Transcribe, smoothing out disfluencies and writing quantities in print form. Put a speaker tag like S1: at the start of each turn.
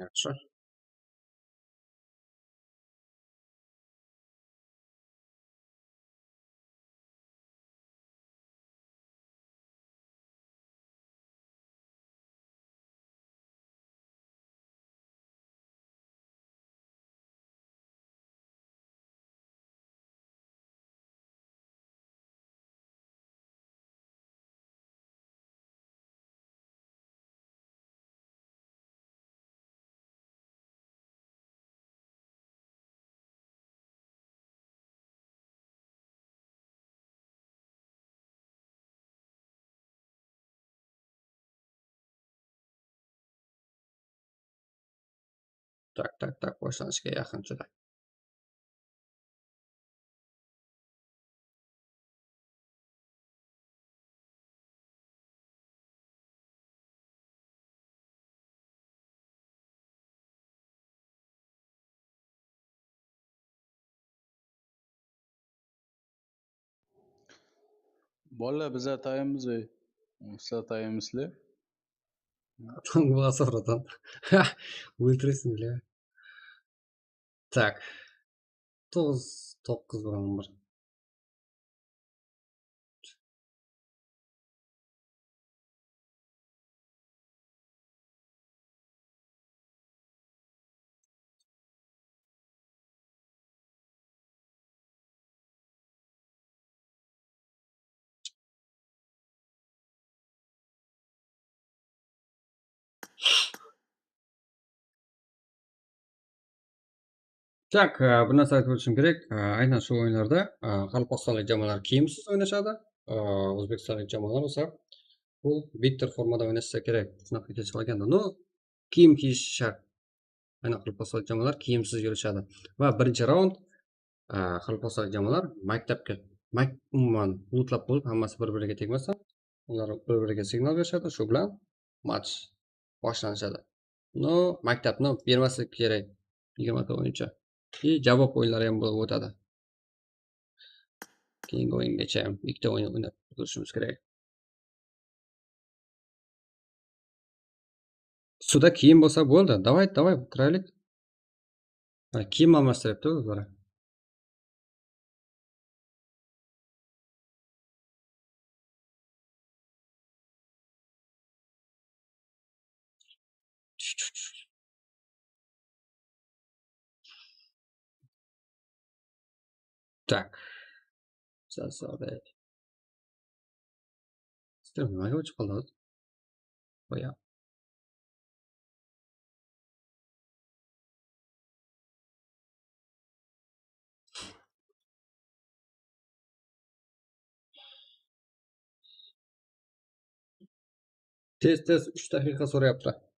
S1: Yaxshi. Tak, boshlanishga yaqin juda.
S2: Bola biza tayimiz sizlar tayimisizlar.
S1: Была соврадан. O'ltirasizlar. bля. Tak. 9 bilan 11. Tak, bir narsa aytib o'tishim kerak. Aynan shu o'yinlarda qoraqalpog'istonlik jamoalar kiyimsiz o'ynashadi. O'zbekistonlik jamoalar esa bu bitter formada o'ynashsa kerak. Shunaqa kechib qolganda. No, kiyim kiyish shart. Aynan qoraqalpog'istonlik jamoalar kiyimsiz yurishadi. Va birinchi raund qoraqalpog'istonlik jamoalar maktabga umuman butlab bo'lib, hammasi bir-biriga tegmasdan, ular bir-biriga signal berishadi. Shu bilan match boshlanishadi. No, maktabni bermaslik kerak 20 ta o'yinchi. Javob o'yinlari ham bo'lib o'tadi. Keyingi o'yingacha ham ikkita o'yin o'ynab ko'rishimiz kerak. Suda kiyim bo'lsa bo'ldi. Davay, kiraylik. Kiyim almashtiryapti o'zlari. Tak. Jazorat. Sistem nimaga o'chib qoldi o'zi? Qo'ya. Tez 3 daqiqa so'rayapti.